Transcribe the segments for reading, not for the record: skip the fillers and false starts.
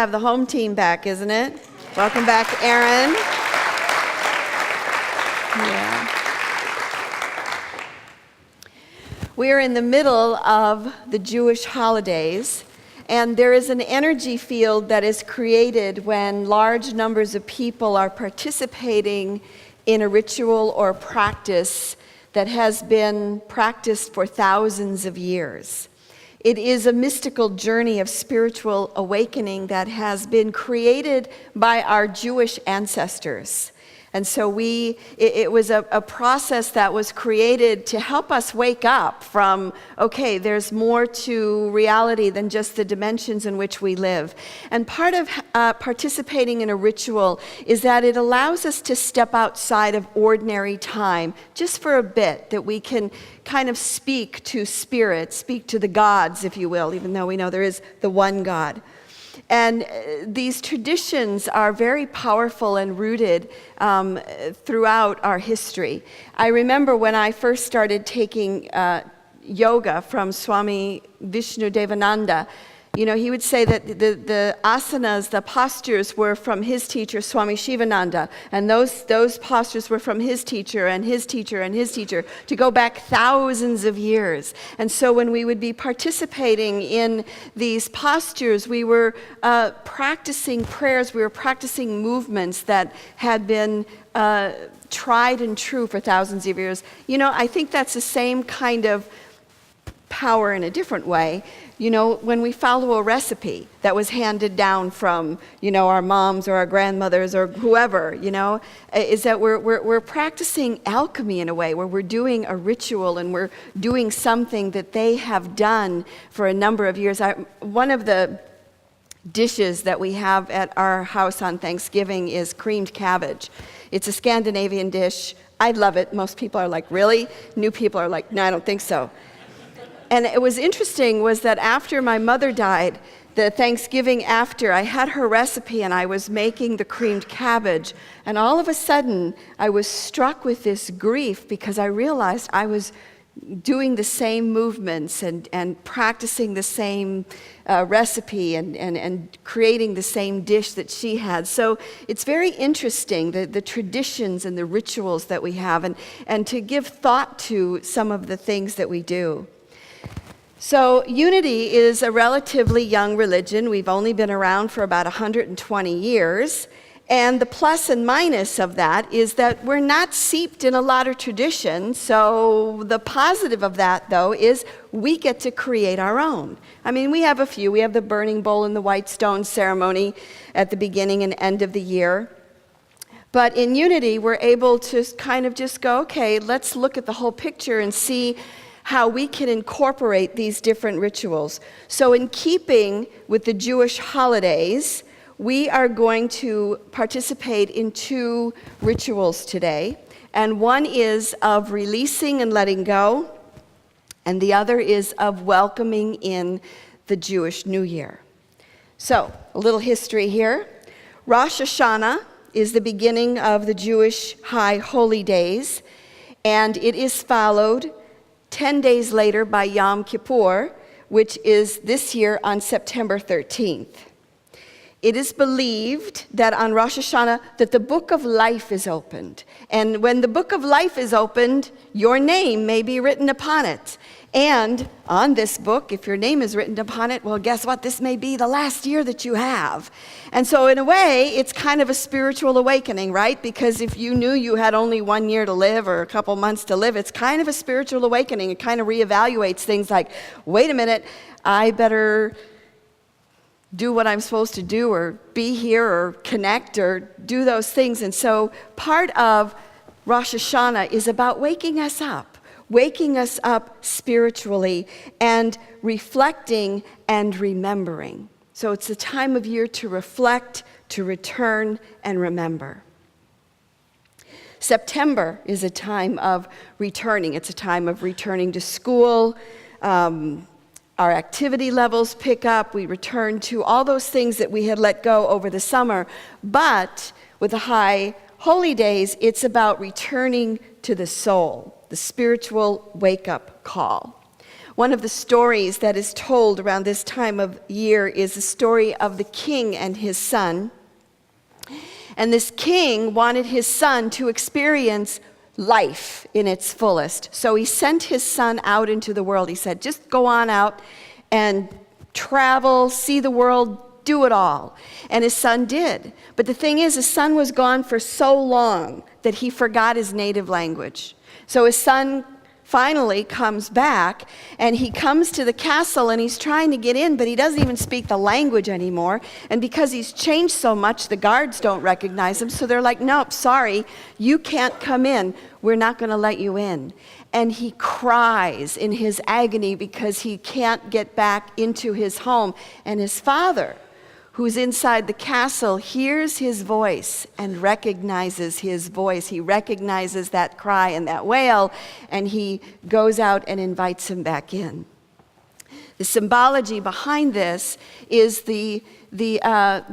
Have the home team back, isn't it? Welcome back, Aaron. Yeah. We are in the middle of the Jewish holidays, and there is an energy field that is created when large numbers of people are participating in a ritual or practice that has been practiced for thousands of years. It is a mystical journey of spiritual awakening that has been created by our Jewish ancestors. And so it was a process that was created to help us wake up from, okay, there's more to reality than just the dimensions in which we live. And part of participating in a ritual is that it allows us to step outside of ordinary time, just for a bit, that we can kind of speak to spirit, speak to the gods, if you will, even though we know there is the one God. And these traditions are very powerful and rooted throughout our history. I remember when I first started taking yoga from Swami Vishnudevananda, you know, he would say that the asanas, the postures, were from his teacher, Swami Shivananda, and those postures were from his teacher and his teacher and his teacher, to go back thousands of years. And so when we would be participating in these postures, we were practicing prayers, we were practicing movements that had been tried and true for thousands of years. You know, I think that's the same kind of power in a different way. You know, when we follow a recipe that was handed down from, you know, our moms or our grandmothers or whoever, you know, is that we're practicing alchemy in a way, where we're doing a ritual and we're doing something that they have done for a number of years. One of the dishes that we have at our house on Thanksgiving is creamed cabbage. It's a Scandinavian dish. I love it. Most people are like, really? New people are like, no, I don't think so. And it was interesting was that after my mother died, the Thanksgiving after, I had her recipe and I was making the creamed cabbage. And all of a sudden, I was struck with this grief because I realized I was doing the same movements and practicing the same recipe and creating the same dish that she had. So it's very interesting, the traditions and the rituals that we have, and to give thought to some of the things that we do. So unity is a relatively young religion. We've only been around for about 120 years. And the plus and minus of that is that we're not seeped in a lot of tradition. So the positive of that, though, is we get to create our own. I mean, we have a few. We have the burning bowl and the white stone ceremony at the beginning and end of the year. But in unity, we're able to kind of just go, okay, let's look at the whole picture and see how we can incorporate these different rituals. So in keeping with the Jewish holidays, we are going to participate in two rituals today. And one is of releasing and letting go, and the other is of welcoming in the Jewish New Year. So, a little history here. Rosh Hashanah is the beginning of the Jewish high holy days, and it is followed 10 days later by Yom Kippur, which is this year on September 13th. It is believed that on Rosh Hashanah that the book of life is opened. And when the book of life is opened, your name may be written upon it. And on this book, if your name is written upon it, well, guess what? This may be the last year that you have. And so in a way, it's kind of a spiritual awakening, right? Because if you knew you had only 1 year to live or a couple months to live, it's kind of a spiritual awakening. It kind of reevaluates things like, wait a minute, I better do what I'm supposed to do, or be here, or connect, or do those things. And so part of Rosh Hashanah is about waking us up spiritually and reflecting and remembering. So it's a time of year to reflect, to return, and remember. September is a time of returning. It's a time of returning to school. Our activity levels pick up. We return to all those things that we had let go over the summer. But with the high holy days, it's about returning to the soul, the spiritual wake-up call. One of the stories that is told around this time of year is the story of the king and his son. And this king wanted his son to experience life in its fullest. So he sent his son out into the world. He said, just go on out and travel, see the world, do it all. And his son did. But the thing is, his son was gone for so long that he forgot his native language. So his son finally comes back, and he comes to the castle, and he's trying to get in, but he doesn't even speak the language anymore. And because he's changed so much, the guards don't recognize him, so they're like, nope, sorry, you can't come in. We're not going to let you in. And he cries in his agony because he can't get back into his home. And his father, who's inside the castle, hears his voice and recognizes his voice. He recognizes that cry and that wail, and he goes out and invites him back in. The symbology behind this is the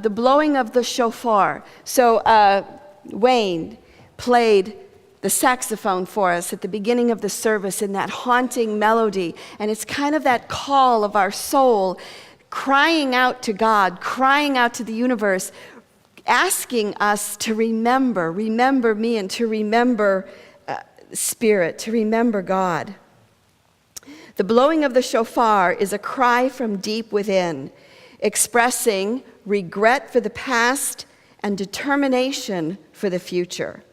blowing of the shofar. So Wayne played the saxophone for us at the beginning of the service in that haunting melody, and it's kind of that call of our soul crying out to God, crying out to the universe, asking us to remember me, and to remember Spirit, to remember God. The blowing of the shofar is a cry from deep within, expressing regret for the past and determination for the future.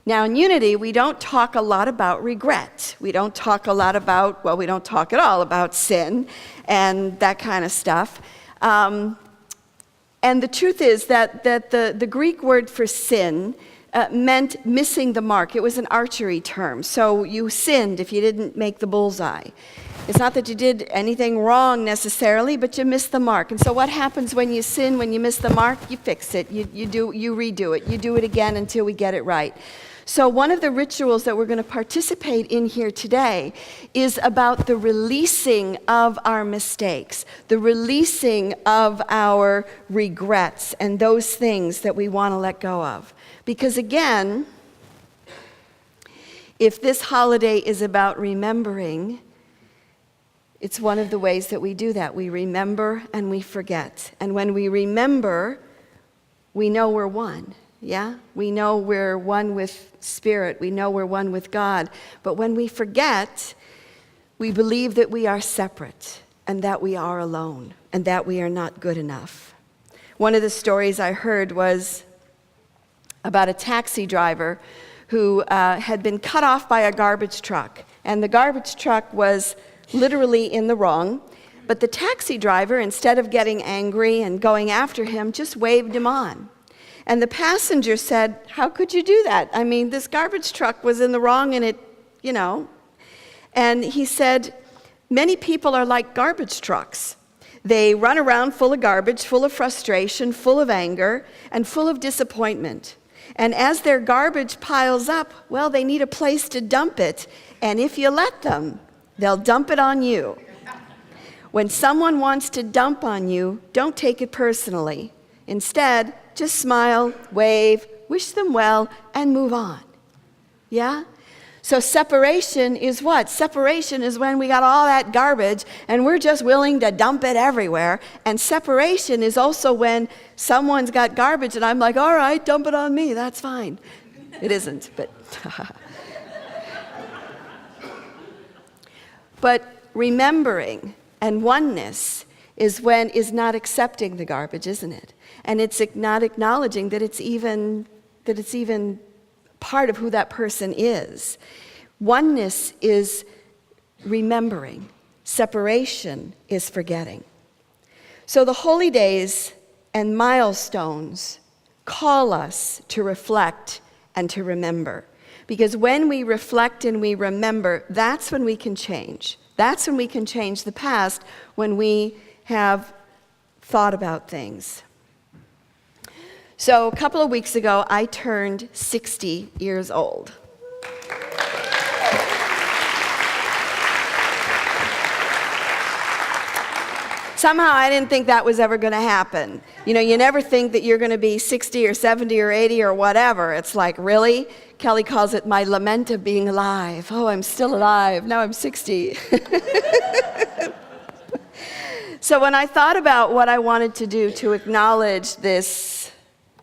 Now, in Unity, we don't talk a lot about regret. We don't talk a lot about, well, we don't talk at all about sin and that kind of stuff. And the truth is that the Greek word for sin meant missing the mark. It was an archery term. So you sinned if you didn't make the bullseye. It's not that you did anything wrong necessarily, but you missed the mark. And so what happens when you sin, when you miss the mark? You fix it. You redo it. You do it again until we get it right. So one of the rituals that we're going to participate in here today is about the releasing of our mistakes, the releasing of our regrets and those things that we want to let go of. Because again, if this holiday is about remembering, it's one of the ways that we do that. We remember and we forget. And when we remember, we know we're one. Yeah? We know we're one with Spirit. We know we're one with God. But when we forget, we believe that we are separate and that we are alone and that we are not good enough. One of the stories I heard was about a taxi driver who had been cut off by a garbage truck. And the garbage truck was literally in the wrong. But the taxi driver, instead of getting angry and going after him, just waved him on. And the passenger said, how could you do that? I mean, this garbage truck was in the wrong and it, you know. And he said, many people are like garbage trucks. They run around full of garbage, full of frustration, full of anger, and full of disappointment. And as their garbage piles up, well, they need a place to dump it. And if you let them, they'll dump it on you. When someone wants to dump on you, don't take it personally. Instead, just smile, wave, wish them well, and move on. Yeah? So separation is what? Separation is when we got all that garbage and we're just willing to dump it everywhere. And separation is also when someone's got garbage and I'm like, all right, dump it on me, that's fine. It isn't, but... But remembering and oneness is not accepting the garbage, isn't it? And it's not acknowledging that it's even part of who that person is. Oneness is remembering. Separation is forgetting. So the holy days and milestones call us to reflect and to remember. Because when we reflect and we remember, that's when we can change. That's when we can change the past, when we have thought about things. So a couple of weeks ago, I turned 60 years old. Somehow I didn't think that was ever going to happen. You know, you never think that you're going to be 60 or 70 or 80 or whatever. It's like, really? Kelly calls it my lament of being alive. Oh, I'm still alive. Now I'm 60. So when I thought about what I wanted to do to acknowledge this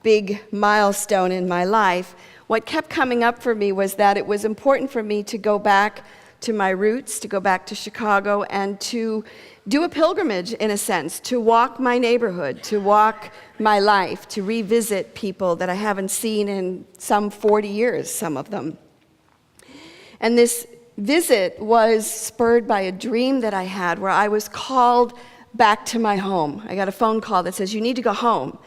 big milestone in my life, what kept coming up for me was that it was important for me to go back to my roots, to go back to Chicago, and to do a pilgrimage, in a sense, to walk my neighborhood, to walk my life, to revisit people that I haven't seen in some 40 years, some of them. And this visit was spurred by a dream that I had where I was called back to my home. I got a phone call that says, you need to go home.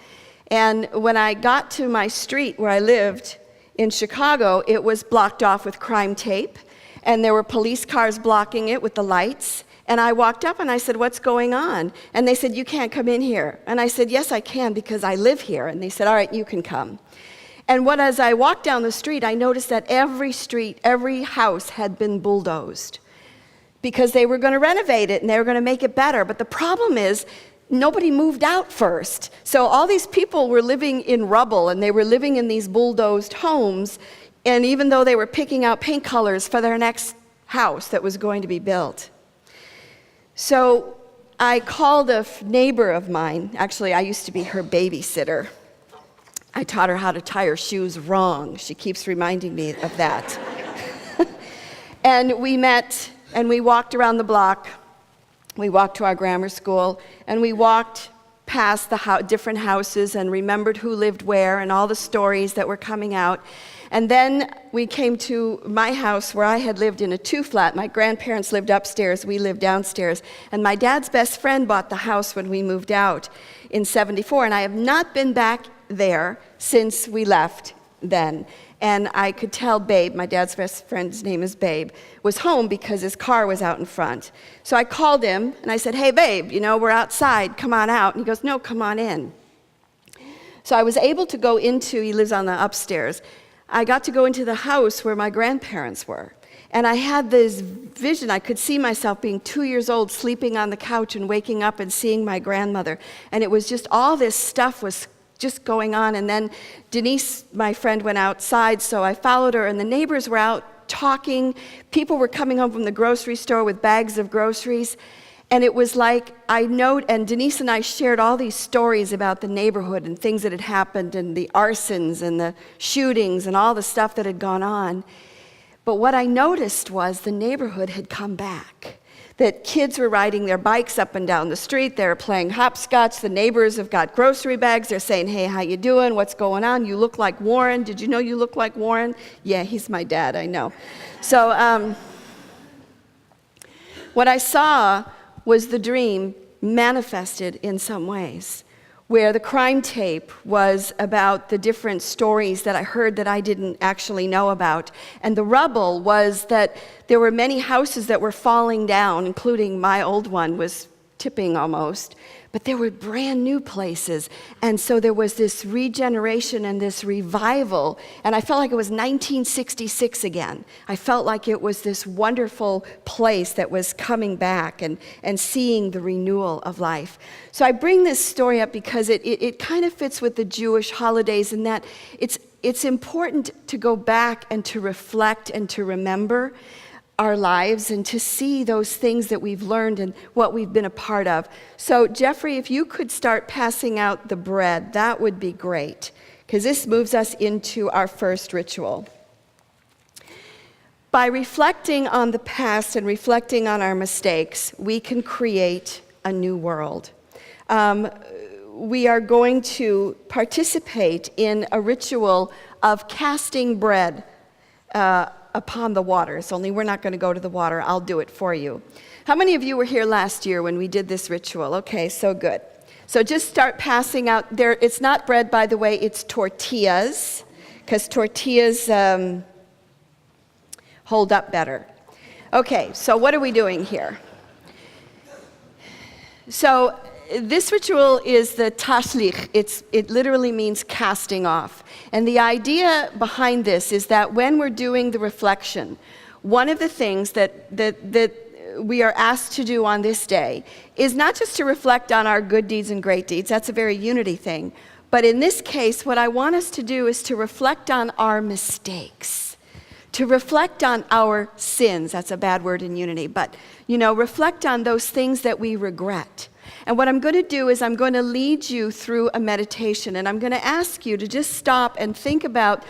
And when I got to my street where I lived in Chicago, it was blocked off with crime tape, and there were police cars blocking it with the lights. And I walked up and I said, what's going on? And they said, you can't come in here. And I said, yes, I can, because I live here. And they said, all right, you can come. And as I walked down the street, I noticed that every street, every house had been bulldozed, because they were going to renovate it and they were going to make it better. But the problem is, nobody moved out first. So all these people were living in rubble, and they were living in these bulldozed homes, and even though they were picking out paint colors for their next house that was going to be built. So I called a neighbor of mine. Actually, I used to be her babysitter. I taught her how to tie her shoes wrong. She keeps reminding me of that. And we met, and we walked around the block. We walked to our grammar school, and we walked past the different houses and remembered who lived where and all the stories that were coming out. And then we came to my house where I had lived in a 2-flat. My grandparents lived upstairs, we lived downstairs. And my dad's best friend bought the house when we moved out in '74, and I have not been back there since we left then. And I could tell Babe, my dad's best friend's name is Babe, was home because his car was out in front. So I called him and I said, hey Babe, you know, we're outside, come on out. And he goes, no, come on in. So I was able to go into, he lives on the upstairs, I got to go into the house where my grandparents were. And I had this vision, I could see myself being 2 years old, sleeping on the couch and waking up and seeing my grandmother. And it was just, all this stuff was just going on. And then Denise, my friend, went outside, so I followed her, and the neighbors were out talking. People were coming home from the grocery store with bags of groceries. And it was like, and Denise and I shared all these stories about the neighborhood and things that had happened, and the arsons and the shootings and all the stuff that had gone on. But what I noticed was the neighborhood had come back. That kids were riding their bikes up and down the street, they were playing hopscotch, the neighbors have got grocery bags, they're saying, hey, how you doing, what's going on, you look like Warren, did you know you look like Warren? Yeah, he's my dad, I know. So what I saw was the dream manifested in some ways, where the crime tape was about the different stories that I heard that I didn't actually know about. And the rubble was that there were many houses that were falling down, including my old one was tipping almost, but there were brand new places. And so there was this regeneration and this revival, and I felt like it was 1966 again. I felt like it was this wonderful place that was coming back and seeing the renewal of life. So I bring this story up because it kind of fits with the Jewish holidays in that it's important to go back and to reflect and to remember our lives and to see those things that we've learned and what we've been a part of. So Jeffrey, if you could start passing out the bread, that would be great, because this moves us into our first ritual. By reflecting on the past and reflecting on our mistakes, we can create a new world. We are going to participate in a ritual of casting bread upon the waters, only we're not going to go to the water. I'll do it for you. How many of you were here last year when we did this ritual? Okay, so good. So just start passing out there. It's not bread, by the way, it's tortillas, because tortillas hold up better. Okay, so what are we doing here? So this ritual is the Tashlich. It literally means casting off. And the idea behind this is that when we're doing the reflection, one of the things that we are asked to do on this day is not just to reflect on our good deeds and great deeds. That's a very unity thing. But in this case, what I want us to do is to reflect on our mistakes, to reflect on our sins. That's a bad word in unity, but, reflect on those things that we regret. And what I'm going to do is I'm going to lead you through a meditation, and I'm going to ask you to just stop and think about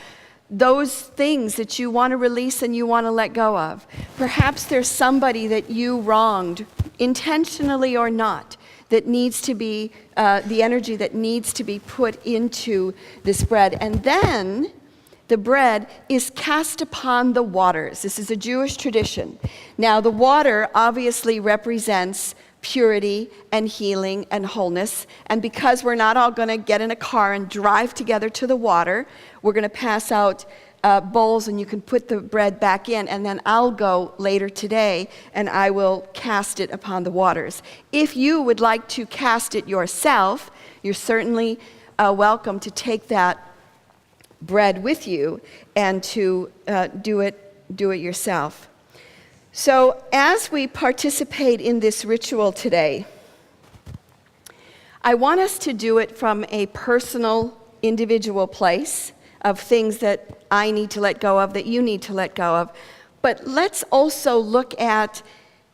those things that you want to release and you want to let go of. Perhaps there's somebody that you wronged, intentionally or not, that needs to be, the energy that needs to be put into this bread. And then the bread is cast upon the waters. This is a Jewish tradition. Now, the water obviously represents purity and healing and wholeness. And because we're not all going to get in a car and drive together to the water, we're going to pass out bowls, and you can put the bread back in, and then I'll go later today and I will cast it upon the waters. If you would like to cast it yourself, you're certainly welcome to take that bread with you and to do it yourself. So as we participate in this ritual today, I want us to do it from a personal, individual place of things that I need to let go of, that you need to let go of. But let's also look at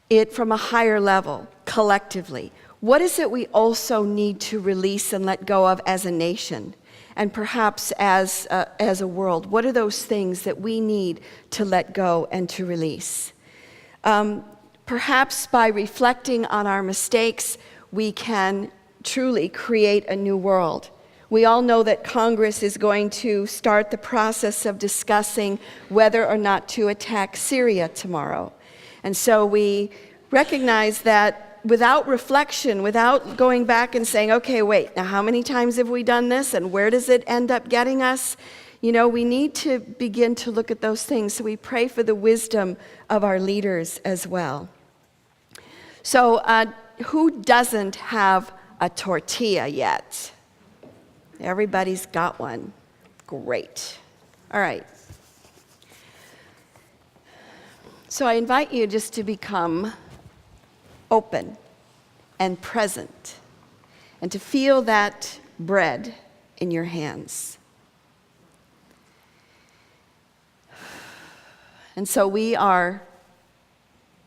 it from a higher level, collectively. What is it we also need to release and let go of as a nation? And perhaps as a world, what are those things that we need to let go and to release? Perhaps by reflecting on our mistakes, we can truly create a new world. We all know that Congress is going to start the process of discussing whether or not to attack Syria tomorrow. And so we recognize that without reflection, without going back and saying, okay, wait, now how many times have we done this and where does it end up getting us? We need to begin to look at those things. So we pray for the wisdom of our leaders as well. So who doesn't have a tortilla yet? Everybody's got one. Great. All right. So I invite you just to become open and present and to feel that bread in your hands. And so we are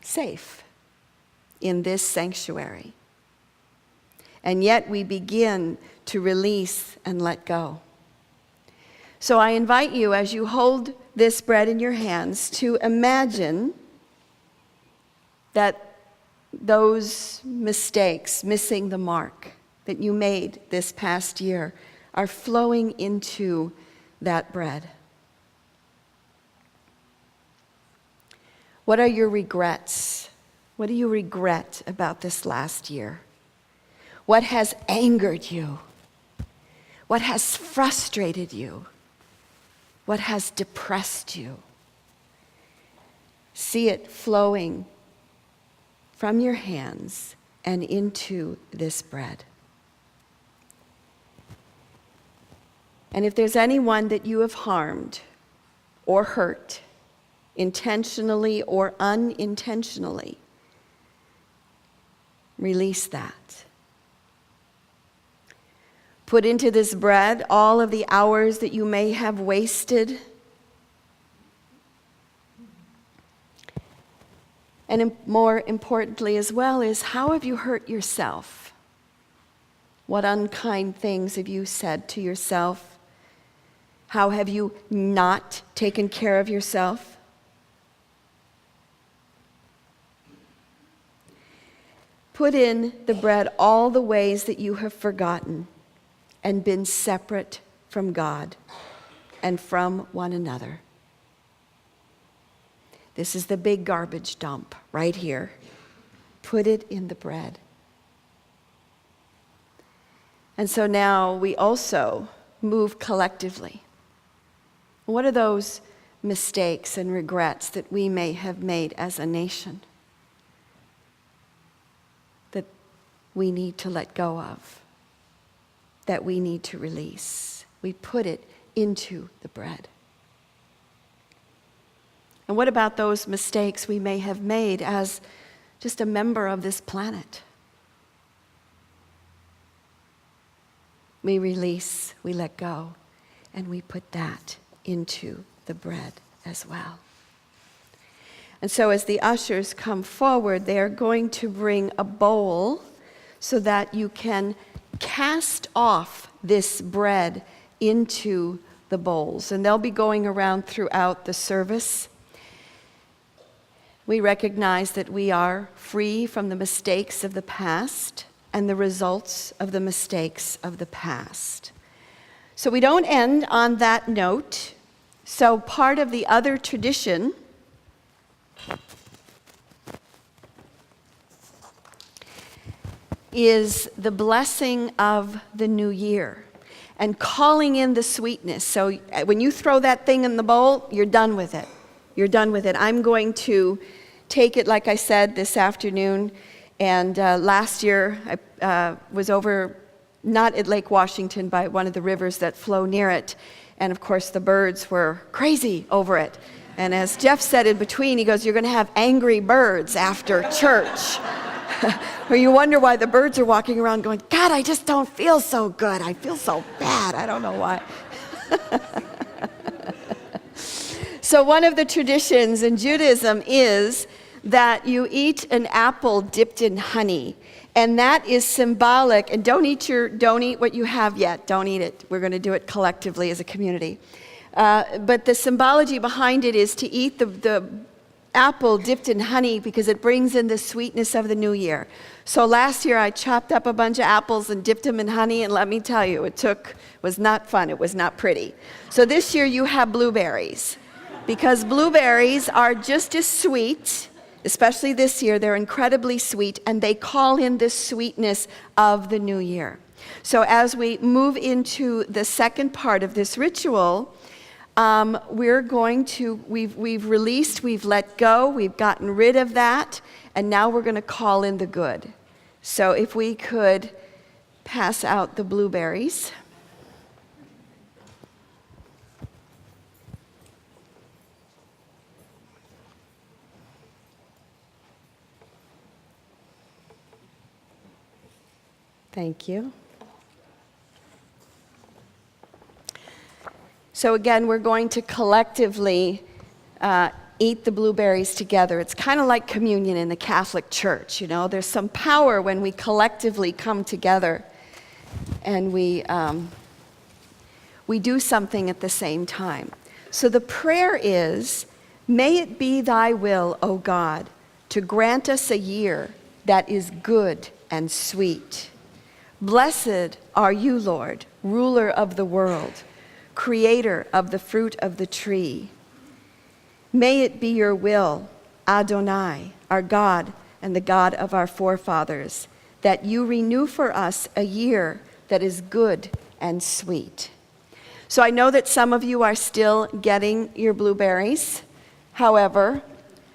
safe in this sanctuary. And yet we begin to release and let go. So I invite you, as you hold this bread in your hands, to imagine that those mistakes, missing the mark that you made this past year, are flowing into that bread. What are your regrets? What do you regret about this last year? What has angered you? What has frustrated you? What has depressed you? See it flowing from your hands and into this bread. And if there's anyone that you have harmed or hurt, intentionally or unintentionally, release that. Put into this bread all of the hours that you may have wasted. And more importantly as well is, how have you hurt yourself? What unkind things have you said to yourself? How have you not taken care of yourself? Put in the bread all the ways that you have forgotten and been separate from God and from one another. This is the big garbage dump right here. Put it in the bread. And so now we also move collectively. What are those mistakes and regrets that we may have made as a nation that we need to let go of, that we need to release? We put it into the bread. And what about those mistakes we may have made as just a member of this planet. We release, we let go, and we put that into the bread as well. And so as the ushers come forward, they are going to bring a bowl so that you can cast off this bread into the bowls. And they'll be going around throughout the service. We recognize that we are free from the mistakes of the past and the results of the mistakes of the past. So we don't end on that note. So part of the other tradition is the blessing of the new year and calling in the sweetness. So when you throw that thing in the bowl, you're done with it. You're done with it. I'm going to take it, like I said, this afternoon. And last year, I was over, not at Lake Washington, by one of the rivers that flow near it. And of course, the birds were crazy over it. And as Jeff said in between, he goes, "You're going to have angry birds after church." Or you wonder why the birds are walking around going, "God, I just don't feel so good. I feel so bad. I don't know why." So one of the traditions in Judaism is that you eat an apple dipped in honey. And that is symbolic. And don't eat what you have yet. Don't eat it. We're going to do it collectively as a community. But the symbology behind it is to eat the apple dipped in honey because it brings in the sweetness of the new year. So last year I chopped up a bunch of apples and dipped them in honey, and let me tell you, was not fun. It was not pretty. So this year you have blueberries, because blueberries are just as sweet. Especially this year, they're incredibly sweet, and they call in the sweetness of the new year. So as we move into the second part of this ritual, we've released, we've let go, we've gotten rid of that, and now we're going to call in the good. So if we could pass out the blueberries. Thank you. So again, we're going to collectively eat the blueberries together. It's kind of like communion in the Catholic Church, you know. There's some power when we collectively come together and we do something at the same time. So the prayer is, "May it be thy will, O God, to grant us a year that is good and sweet. Blessed are you, Lord, ruler of the world, creator of the fruit of the tree. May it be your will, Adonai, our God and the God of our forefathers, that you renew for us a year that is good and sweet." So I know that some of you are still getting your blueberries. However,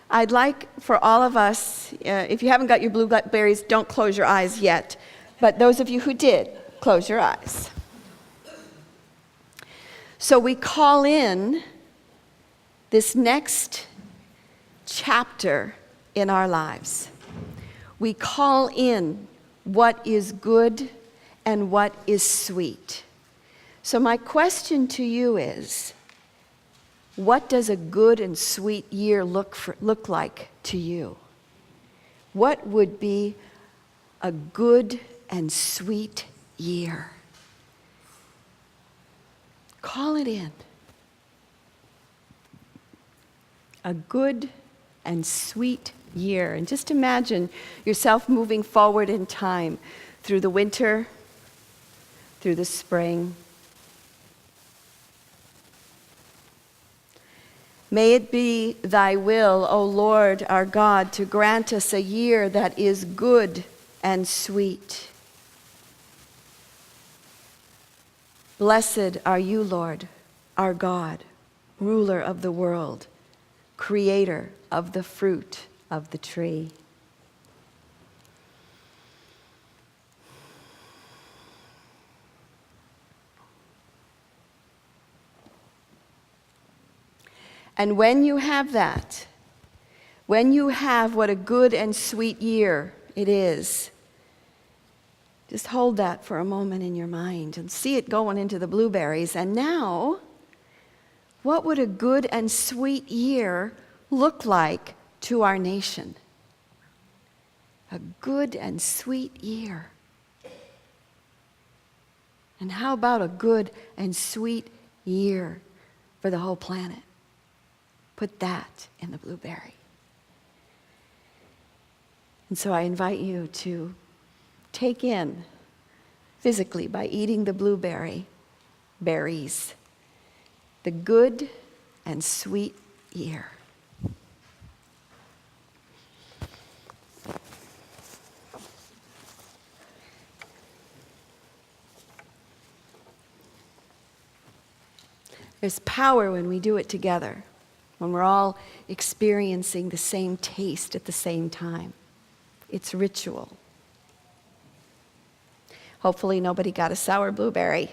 I'd like for all of us, if you haven't got your blueberries, don't close your eyes yet. But those of you who did, close your eyes. So we call in this next chapter in our lives. We call in what is good and what is sweet. So my question to you is, what does a good and sweet year look like to you? What would be a good and sweet year? Call it in. A good and sweet year. And just imagine yourself moving forward in time through the winter, through the spring. May it be thy will, O Lord our God, to grant us a year that is good and sweet. Blessed are you, Lord, our God, ruler of the world, creator of the fruit of the tree. And when you have that, when you have what a good and sweet year it is, just hold that for a moment in your mind and see it going into the blueberries. And now, what would a good and sweet year look like to our nation? A good and sweet year. And how about a good and sweet year for the whole planet? Put that in the blueberry. And so I invite you to take in physically, by eating the blueberry berries, the good and sweet year. There's power when we do it together, when we're all experiencing the same taste at the same time. It's ritual. Hopefully nobody got a sour blueberry.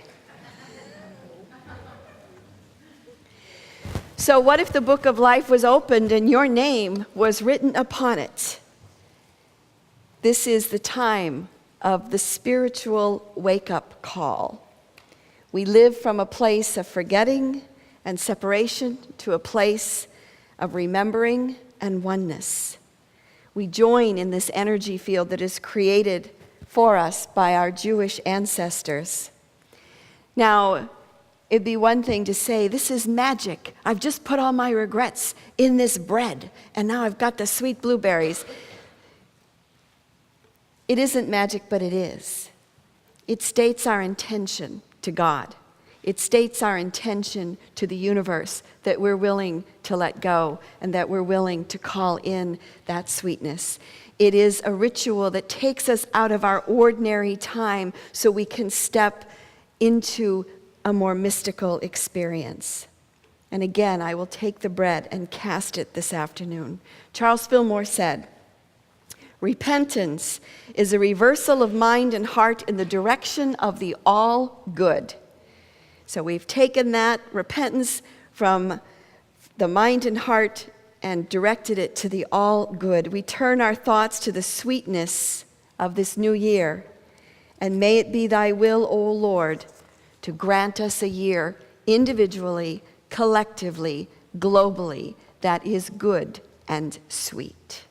So what if the book of life was opened and your name was written upon it? This is the time of the spiritual wake-up call. We live from a place of forgetting and separation to a place of remembering and oneness. We join in this energy field that is created for us by our Jewish ancestors. Now, it'd be one thing to say, this is magic. I've just put all my regrets in this bread, and now I've got the sweet blueberries. It isn't magic, but it is. It states our intention to God. It states our intention to the universe that we're willing to let go and that we're willing to call in that sweetness. It is a ritual that takes us out of our ordinary time so we can step into a more mystical experience. And again, I will take the bread and cast it this afternoon. Charles Fillmore said, "Repentance is a reversal of mind and heart in the direction of the all good." So we've taken that repentance from the mind and heart and directed it to the all good. We turn our thoughts to the sweetness of this new year. And may it be thy will, O Lord, to grant us a year individually, collectively, globally, that is good and sweet.